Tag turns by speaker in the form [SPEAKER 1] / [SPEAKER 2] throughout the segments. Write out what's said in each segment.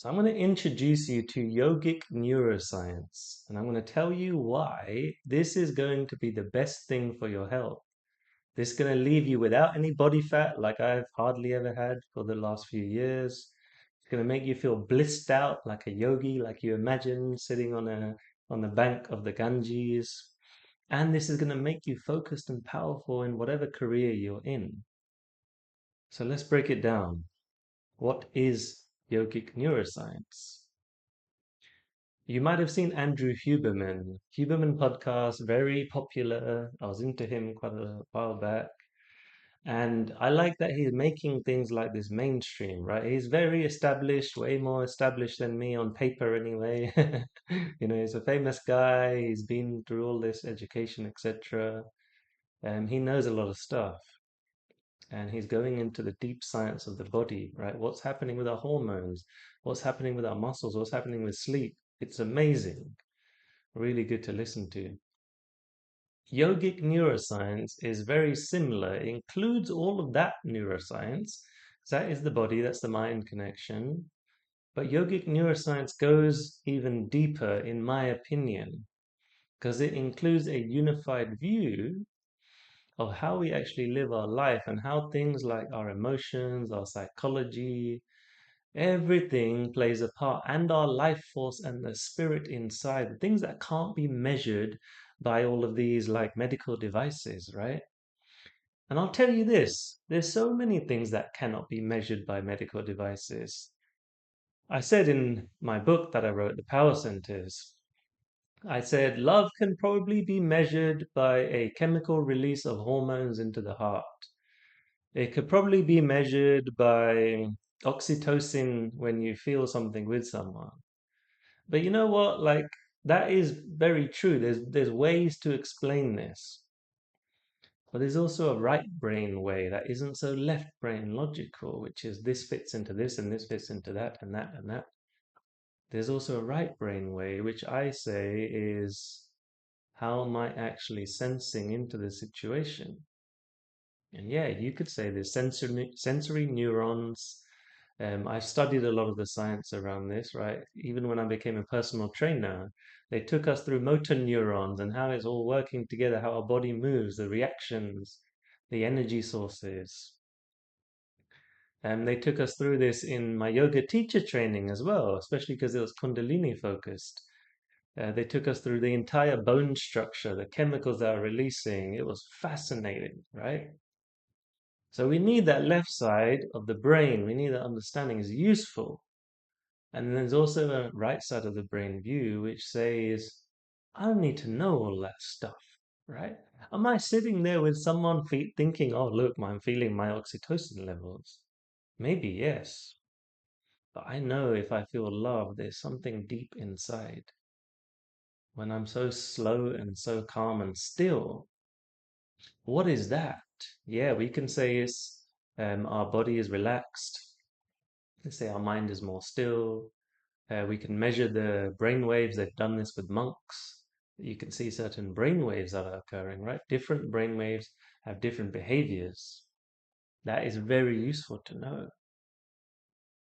[SPEAKER 1] So I'm going to introduce you to yogic neuroscience, and I'm going to tell you why this is going to be the best thing for your health. This is going to leave you without any body fat, like I've hardly ever had for the last few years. It's going to make you feel blissed out like a yogi, like you imagine sitting on the bank of the Ganges. And this is going to make you focused and powerful in whatever career you're in. So let's break it down. What is yogic neuroscience? You might have seen Andrew Huberman. Huberman podcast, very popular. I was into him quite a while back. And I like that he's making things like this mainstream, right? He's very established, way more established than me on paper anyway. He's a famous guy. He's been through all this education, etc. And he knows a lot of stuff. And he's going into the deep science of the body, right? What's happening with our hormones? What's happening with our muscles? What's happening with sleep? It's amazing. Really good to listen to. Yogic neuroscience is very similar. It includes all of that neuroscience. That is the body, that's the mind connection. But yogic neuroscience goes even deeper, in my opinion, because it includes a unified view of how we actually live our life and how things like our emotions, our psychology, everything plays a part, and our life force and the spirit inside, the things that can't be measured by all of these like medical devices, right? And I'll tell you this, there's so many things that cannot be measured by medical devices. I said in my book that I wrote, The Power Centers, I said love can probably be measured by a chemical release of hormones into the heart. It could probably be measured by oxytocin when you feel something with someone. But you know what? Like that is very true. There's ways to explain this. But there's also a right brain way that isn't so left brain logical, which is this fits into this and this fits into that and that and that. There's also a right brain way, which I say is how am I actually sensing into the situation? And yeah, you could say there's sensory neurons. I've studied a lot of the science around this, right? Even when I became a personal trainer, they took us through motor neurons and how it's all working together, how our body moves, the reactions, the energy sources. And they took us through this in my yoga teacher training as well, especially because it was Kundalini focused. They took us through the entire bone structure, the chemicals that are releasing. It was fascinating, right? So we need that left side of the brain. We need that understanding is useful. And then there's also a right side of the brain view, which says, I don't need to know all that stuff, right? Am I sitting there with someone thinking, oh, look, I'm feeling my oxytocin levels? Maybe yes. But I know if I feel love, there's something deep inside. When I'm so slow and so calm and still, what is that? Yeah, we can say it's our body is relaxed. Let's say our mind is more still. We can measure the brain waves. They've done this with monks. You can see certain brain waves that are occurring, right? Different brain waves have different behaviors. That is very useful to know.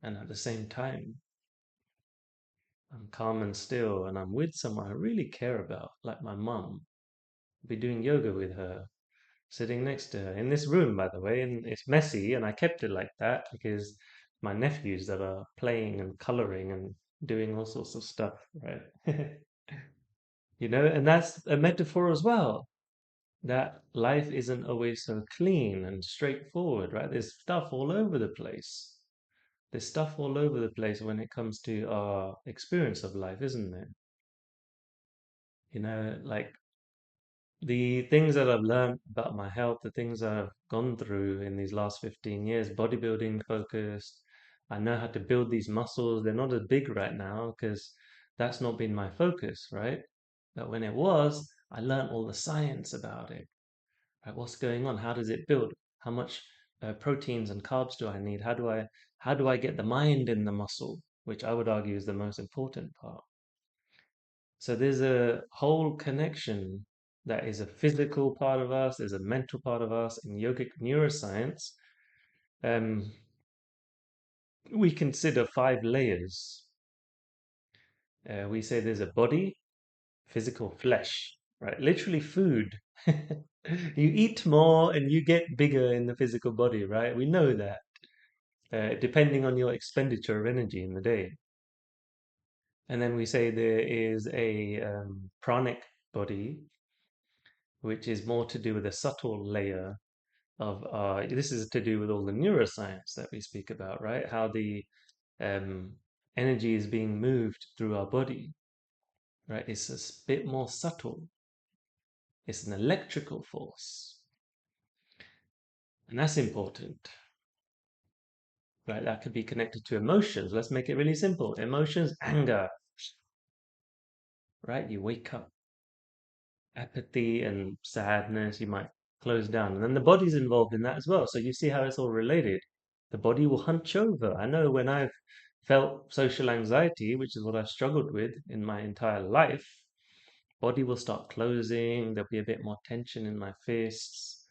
[SPEAKER 1] And at the same time, I'm calm and still, and I'm with someone I really care about, like my mum. I'll be doing yoga with her, sitting next to her in this room, by the way, and it's messy, and I kept it like that because my nephews that are playing and coloring and doing all sorts of stuff, right? And that's a metaphor as well, that life isn't always so clean and straightforward, right? There's stuff all over the place. There's stuff all over the place when it comes to our experience of life, isn't there? Like the things that I've learned about my health, the things I've gone through in these last 15 years, bodybuilding focused, I know how to build these muscles. They're not as big right now because that's not been my focus, right? But when it was, I learned all the science about it. Right? What's going on? How does it build? How much proteins and carbs do I need? How do I get the mind in the muscle, which I would argue is the most important part. So there's a whole connection that is a physical part of us, there's a mental part of us in yogic neuroscience. Um, we consider 5 layers. We say there's a body, physical flesh, right? Literally food. You eat more and you get bigger in the physical body, right? We know that, depending on your expenditure of energy in the day. And then we say there is a pranic body, which is more to do with a subtle layer of this is to do with all the neuroscience that we speak about, right? How the um, energy is being moved through our body, right? It's a bit more subtle. It's an electrical force, and that's important, right? That could be connected to emotions. Let's make it really simple. Emotions, anger, right? You wake up, apathy and sadness, you might close down. And then the body's involved in that as well. So you see how it's all related. The body will hunch over. I know when I've felt social anxiety, which is what I've struggled with in my entire life, body will start closing, there'll be a bit more tension in my fists,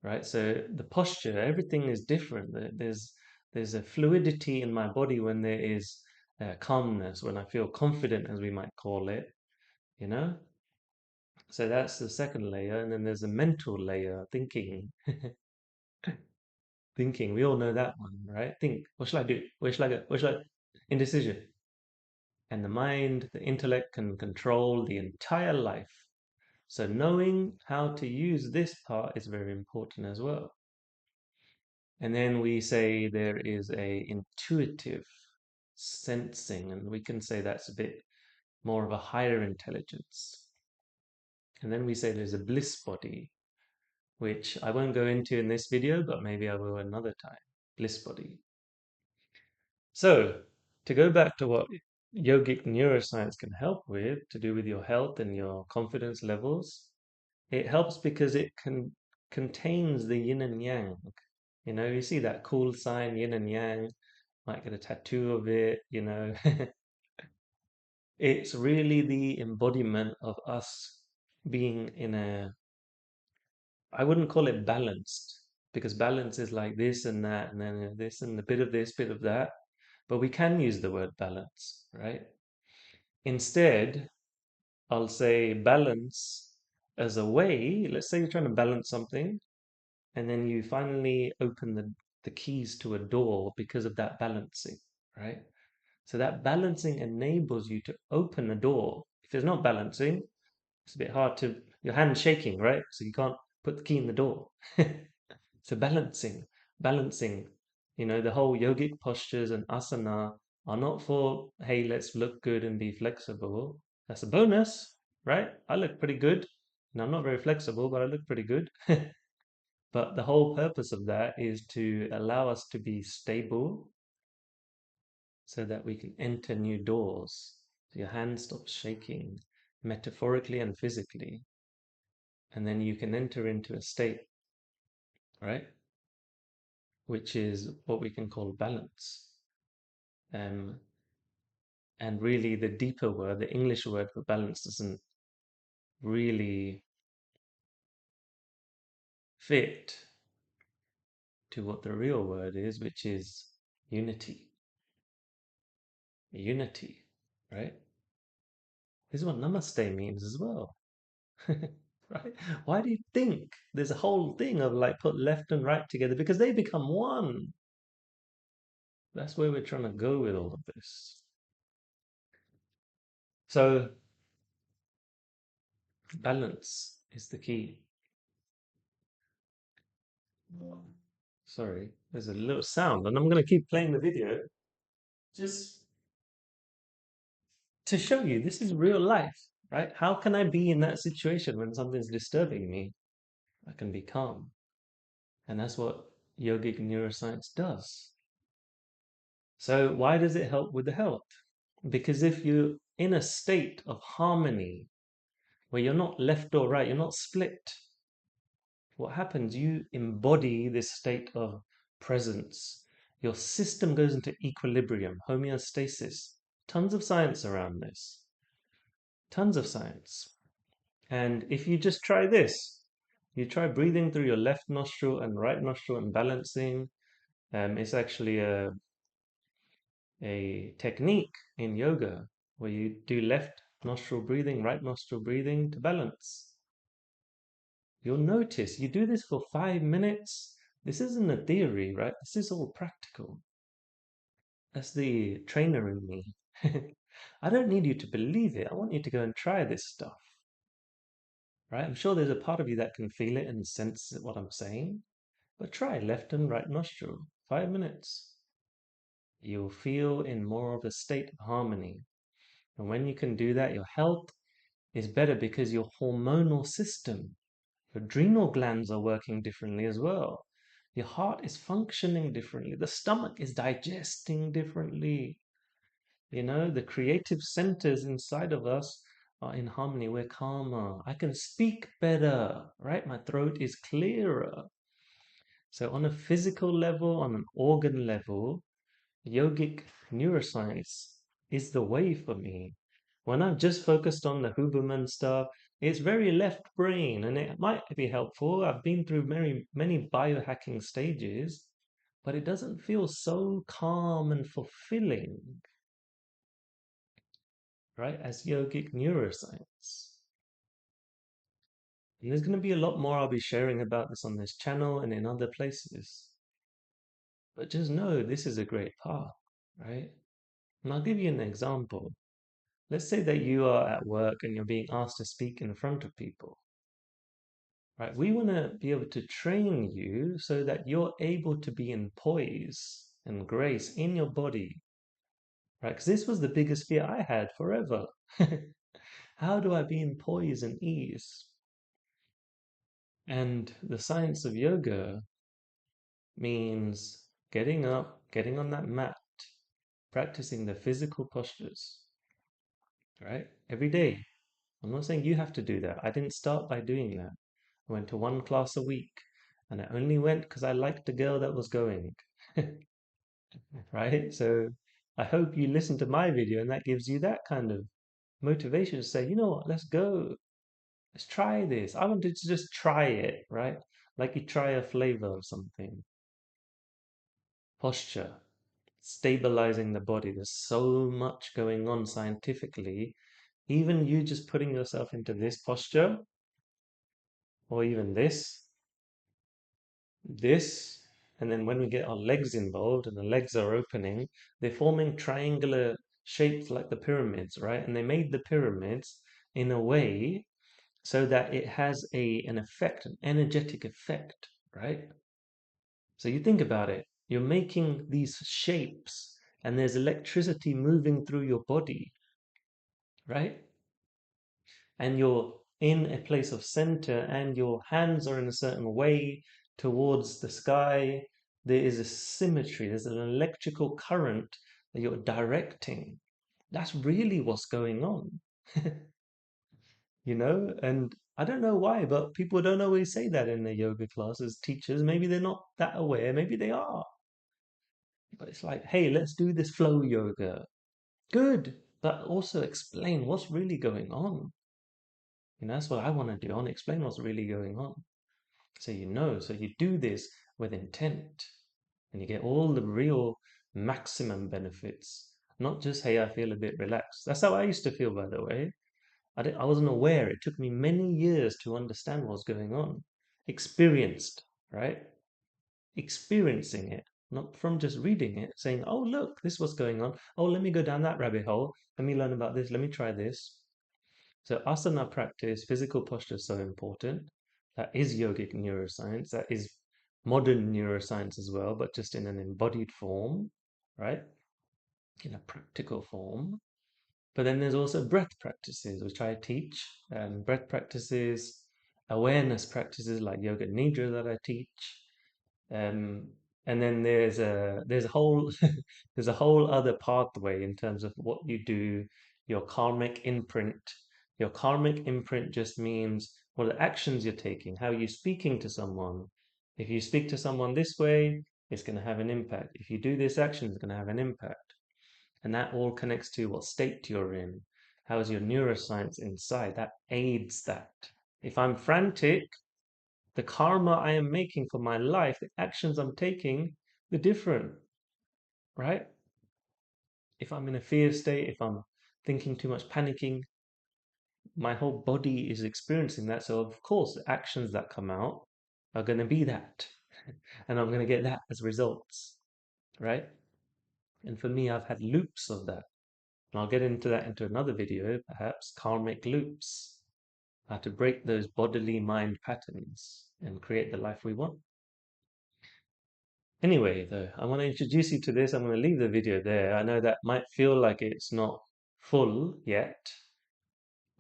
[SPEAKER 1] right? So the posture, everything is different. There's a fluidity in my body when there is calmness, when I feel confident, as we might call it, you know? So that's the second layer, and then there's a mental layer, thinking. Thinking, we all know that one, right? Think, what shall I do? Where shall I go? Where shall I? Indecision. And the mind, the intellect can control the entire life. So knowing how to use this part is very important as well. And then we say there is a intuitive sensing, and we can say that's a bit more of a higher intelligence. And then we say there's a bliss body, which I won't go into in this video, but maybe I will another time. Bliss body. So, to go back to what yogic neuroscience can help with, to do with your health and your confidence levels, it helps because it contains the yin and yang. You know, you see that cool sign, yin and yang, might get a tattoo of it, you know. It's really the embodiment of us being in a, I wouldn't call it balanced, because balance is like this and that, and then this and a bit of this, bit of that. But we can use the word balance, right? Instead, I'll say balance as a way. Let's say you're trying to balance something, and then you finally open the keys to a door because of that balancing, right? So that balancing enables you to open a door. If it's not balancing, it's a bit hard to, your hand's shaking, right? So you can't put the key in the door. So balancing, the whole yogic postures and asana are not for, hey, let's look good and be flexible. That's a bonus, right? I look pretty good. And I'm not very flexible, but I look pretty good. But the whole purpose of that is to allow us to be stable so that we can enter new doors. So your hand stops shaking, metaphorically and physically. And then you can enter into a state, right? Which is what we can call balance. Um, and really, the deeper word, the English word for balance, doesn't really fit to what the real word is, which is unity. Unity, right? This is what namaste means as well. Right? Why do you think there's a whole thing of like put left and right together? Because they become one. That's where we're trying to go with all of this. So, balance is the key. Sorry, there's a little sound, and I'm going to keep playing the video just to show you this is real life, right? How can I be in that situation when something's disturbing me? I can be calm. And that's what yogic neuroscience does. So, why does it help with the health? Because if you're in a state of harmony where you're not left or right, you're not split, what happens? You embody this state of presence. Your system goes into equilibrium, homeostasis. Tons of science around this. Tons of science. And if you just try this, you try breathing through your left nostril and right nostril and balancing. It's actually a technique in yoga where you do left nostril breathing, right nostril breathing to balance. You'll notice you do this for 5 minutes. This isn't a theory, right? This is all practical. That's the trainer in me. I don't need you to believe it. I want you to go and try this stuff, right? I'm sure there's a part of you that can feel it and sense what I'm saying, but try left and right nostril, 5 minutes. You'll feel in more of a state of harmony. And when you can do that, your health is better because your hormonal system, your adrenal glands are working differently as well. Your heart is functioning differently. The stomach is digesting differently. You know, the creative centers inside of us are in harmony. We're calmer. I can speak better, right? My throat is clearer. So, on a physical level, on an organ level, yogic neuroscience is the way for me. When I've just focused on the Huberman stuff, it's very left brain and it might be helpful. I've been through many biohacking stages, but it doesn't feel so calm and fulfilling, right, as yogic neuroscience. And there's going to be a lot more I'll be sharing about this on this channel and in other places. But just know this is a great path, right? And I'll give you an example. Let's say that you are at work and you're being asked to speak in front of people, right? We want to be able to train you so that you're able to be in poise and grace in your body, right? Because this was the biggest fear I had forever. How do I be in poise and ease? And the science of yoga means getting up, getting on that mat, practicing the physical postures, right? Every day. I'm not saying you have to do that. I didn't start by doing that. I went to one class a week and I only went because I liked the girl that was going, right? So I hope you listen to my video and that gives you that kind of motivation to say, you know what, let's go. Let's try this. I wanted to just try it, right? Like you try a flavor of something. Posture, stabilizing the body. There's so much going on scientifically. Even you just putting yourself into this posture, or even this, and then when we get our legs involved and the legs are opening, they're forming triangular shapes like the pyramids, right? And they made the pyramids in a way so that it has an effect, an energetic effect, right? So you think about it, you're making these shapes and there's electricity moving through your body, right? And you're in a place of center and your hands are in a certain way towards the sky. There is a symmetry, there's an electrical current that you're directing. That's really what's going on. And I don't know why, but people don't always say that in their yoga classes. Teachers, maybe they're not that aware, maybe they are. But it's like, hey, let's do this flow yoga. Good, but also explain what's really going on. That's what I want to do. I want to explain what's really going on. So so you do this with intent and you get all the real maximum benefits. Not just, hey, I feel a bit relaxed. That's how I used to feel, by the way. I wasn't aware. It took me many years to understand what's going on. Experienced, right? Experiencing it, not from just reading it, saying, oh, look, this was going on. Oh, let me go down that rabbit hole. Let me learn about this. Let me try this. So asana practice, physical posture is so important. That is yogic neuroscience. That is modern neuroscience as well, but just in an embodied form, right? In a practical form. But then there's also breath practices, which I teach, and breath practices, awareness practices like yoga nidra that I teach. Um, and then there's a whole there's a whole other pathway in terms of what you do, your karmic imprint. Your karmic imprint just means what the actions you're taking, how you're speaking to someone. If you speak to someone this way, it's going to have an impact. If you do this action, it's going to have an impact. And that all connects to what state you're in. How is your neuroscience inside? That aids that. If I'm frantic, the karma I am making for my life, the actions I'm taking, they're different, right? if I'm in a fear state, if I'm thinking too much, panicking, my whole body is experiencing that. So of course, the actions that come out are going to be that, and I'm going to get that as results, right? And for me, I've had loops of that. And I'll get into that into another video, perhaps, karmic loops, how to break those bodily mind patterns and create the life we want. Anyway, though, I want to introduce you to this. I'm going to leave the video there. I know that might feel like it's not full yet.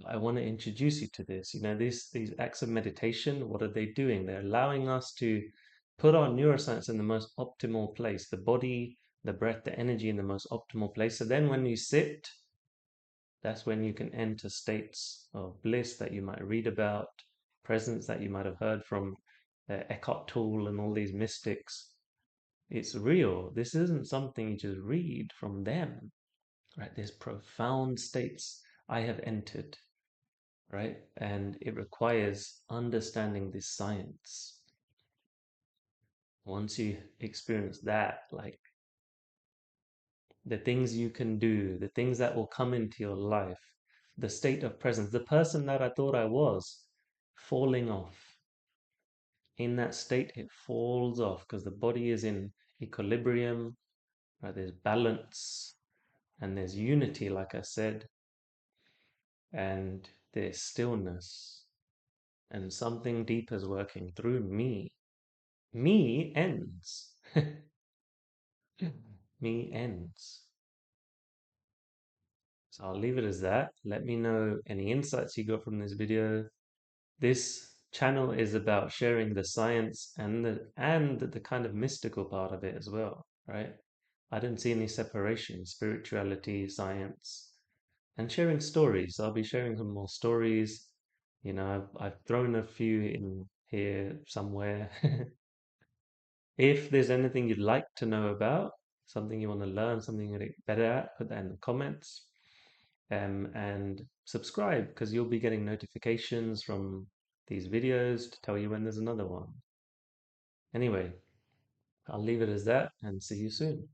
[SPEAKER 1] I want to introduce you to this. You know, these acts of meditation, what are they doing? They're allowing us to put our neuroscience in the most optimal place, the body, the breath, the energy in the most optimal place. So then when you sit, that's when you can enter states of bliss that you might read about, presence that you might have heard from Eckhart Tolle and all these mystics. It's real. This isn't something you just read from them, right? There's profound states I have entered, right? And it requires understanding this science. Once you experience that, like the things you can do, the things that will come into your life, the state of presence, the person that I thought I was, falling off. In that state, it falls off because the body is in equilibrium, right? There's balance and there's unity, like I said, and there's stillness, and something deeper is working through me. Me ends. Me ends. So I'll leave it as that. Let me know any insights you got from this video. This channel is about sharing the science and the kind of mystical part of it as well, right? I didn't see any separation, spirituality, science, and sharing stories. I'll be sharing some more stories. You know, I've thrown a few in here somewhere. If there's anything you'd like to know about, something you want to learn, something you want to get better at, put that in the comments. And subscribe because you'll be getting notifications from these videos to tell you when there's another one. Anyway, I'll leave it as that and see you soon.